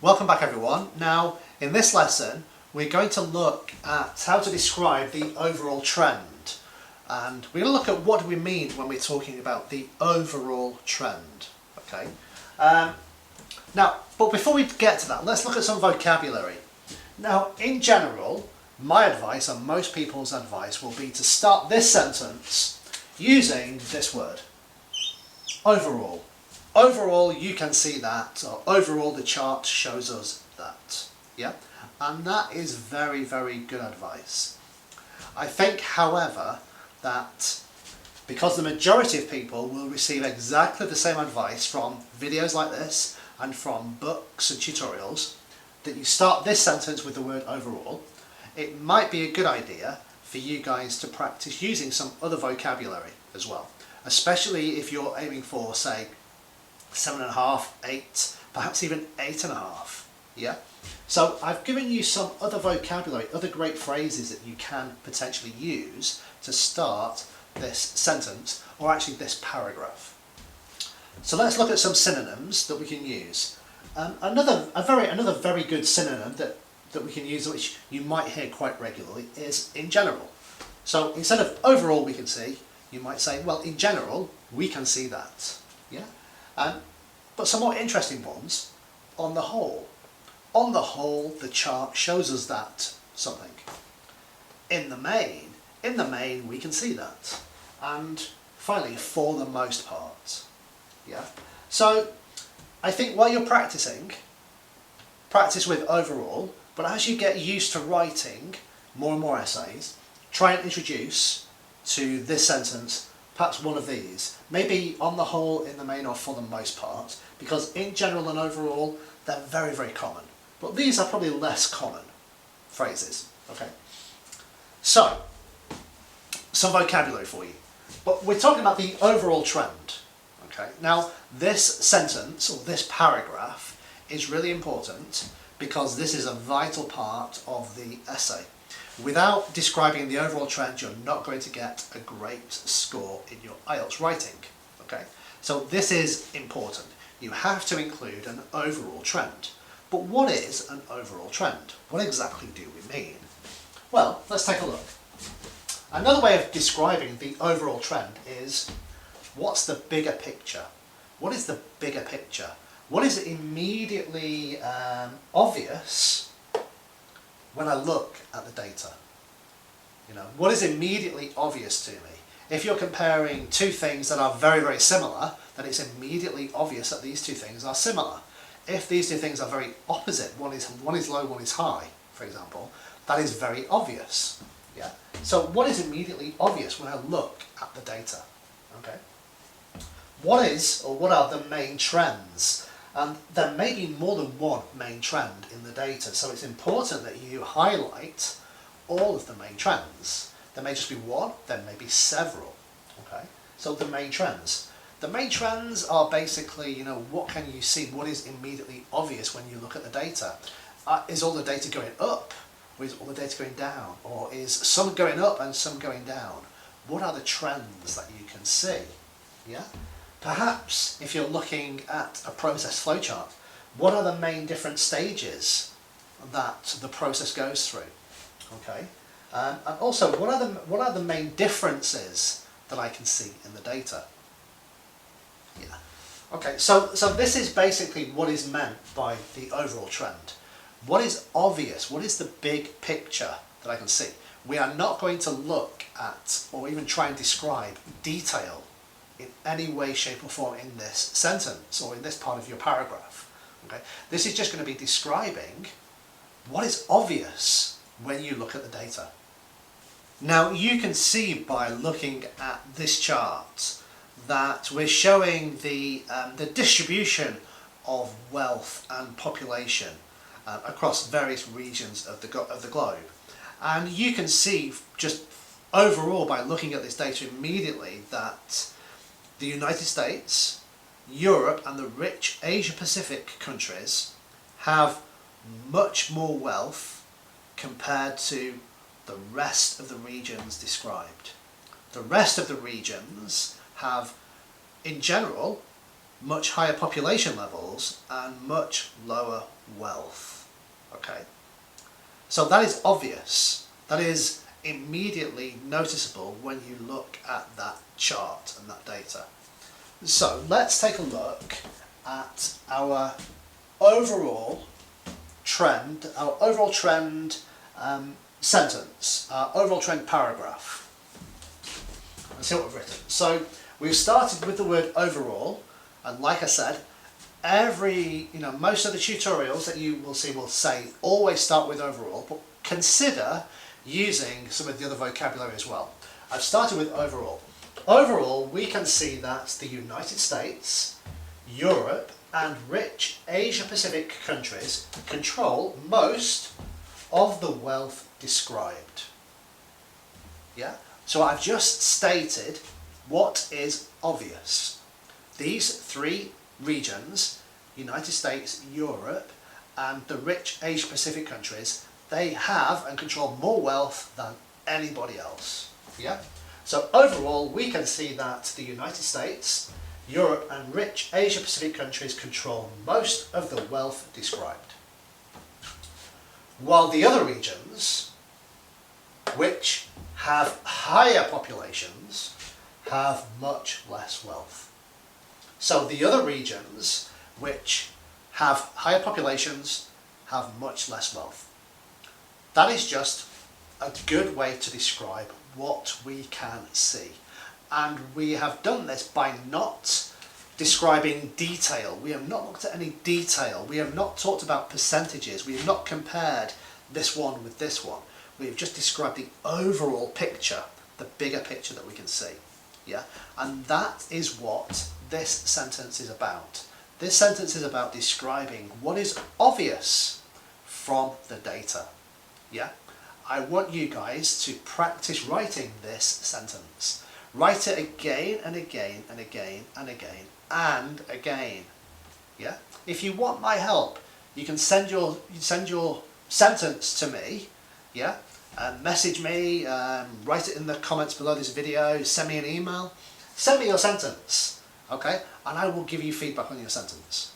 Welcome back everyone. Now in this lesson we're going to look at how to describe the overall trend, and we're going to look at what do we mean when we're talking about the overall trend. Okay. But before we get to that, let's look at some vocabulary. Now in general, my advice and most people's advice will be to start this sentence using this word, overall. Overall, you can see that, or overall the chart shows us that, yeah? And that is very, very good advice. I think, however, that because the majority of people will receive exactly the same advice from videos like this and from books and tutorials, that you start this sentence with the word overall, it might be a good idea for you guys to practice using some other vocabulary as well, especially if you're aiming for, say, 7.5, 8, perhaps even 8.5. Yeah. So I've given you some other vocabulary, other great phrases that you can potentially use to start this sentence, or actually this paragraph. So let's look at some synonyms that we can use. Another very good synonym that we can use, which you might hear quite regularly, is in general. So instead of overall we can see, you might say, well, in general we can see that. Yeah. But some more interesting ones, on the whole. On the whole, the chart shows us that something. In the main, we can see that. And finally, for the most part. Yeah. So I think while you're practicing, practice with overall, but as you get used to writing more and more essays, try and introduce to this sentence perhaps one of these. Maybe on the whole, in the main, or for the most part, because in general and overall, they're very, very common. But these are probably less common phrases, okay? So, some vocabulary for you. But we're talking about the overall trend, okay? Now, this sentence, or this paragraph, is really important because this is a vital part of the essay. Without describing the overall trend, you're not going to get a great score in your IELTS writing, okay? So this is important. You have to include an overall trend. But what is an overall trend? What exactly do we mean? Well, let's take a look. Another way of describing the overall trend is, what's the bigger picture? What is the bigger picture? What is immediately obvious when I look at the data? You know, what is immediately obvious to me? If you're comparing two things that are very, very similar, then it's immediately obvious that these two things are similar. If these two things are very opposite, one is low, one is high, for example, that is very obvious. Yeah. So what is immediately obvious when I look at the data? Okay. What are the main trends? And there may be more than one main trend in the data, so it's important that you highlight all of the main trends. There may just be one, there may be several. Okay, so the main trends. The main trends are basically, you know, what can you see? What is immediately obvious when you look at the data? Is all the data going up? Or is all the data going down? Or is some going up and some going down? What are the trends that you can see? Yeah. Perhaps if you're looking at a process flowchart, what are the main different stages that the process goes through? Okay, and also what are the main differences that I can see in the data? Yeah. Okay, so this is basically what is meant by the overall trend. What is obvious? What is the big picture that I can see? We are not going to look at or even try and describe detail in any way, shape or form in this sentence or in this part of your paragraph. Okay? This is just going to be describing what is obvious when you look at the data. Now you can see by looking at this chart that we're showing the distribution of wealth and population across various regions of the globe. And you can see just overall by looking at this data immediately that the United States, Europe and the rich Asia-Pacific countries have much more wealth compared to the rest of the regions described. The rest of the regions have, in general, much higher population levels and much lower wealth. Okay, so that is obvious. That is immediately noticeable when you look at that chart and that data. So let's take a look at our overall trend, sentence, our overall trend paragraph. Let's see what we've written. So we've started with the word overall, and like I said, most of the tutorials that you will see will say always start with overall, but consider using some of the other vocabulary as well. I've started with overall. Overall, we can see that the United States, Europe, and rich Asia-Pacific countries control most of the wealth described. Yeah? So I've just stated what is obvious. These three regions, United States, Europe, and the rich Asia-Pacific countries, they have and control more wealth than anybody else. Yeah? So overall, we can see that the United States, Europe, and rich Asia-Pacific countries control most of the wealth described. While the other regions, which have higher populations, have much less wealth. So the other regions, which have higher populations, have much less wealth. That is just a good way to describe what we can see. And we have done this by not describing detail. We have not looked at any detail. We have not talked about percentages. We have not compared this one with this one. We have just described the overall picture, the bigger picture that we can see. Yeah? And that is what this sentence is about. This sentence is about describing what is obvious from the data. Yeah? I want you guys to practice writing this sentence. Write it again and again and again and again and again. Yeah? If you want my help, you can send your sentence to me. Yeah? Message me, write it in the comments below this video, send me an email. Send me your sentence, okay? And I will give you feedback on your sentence.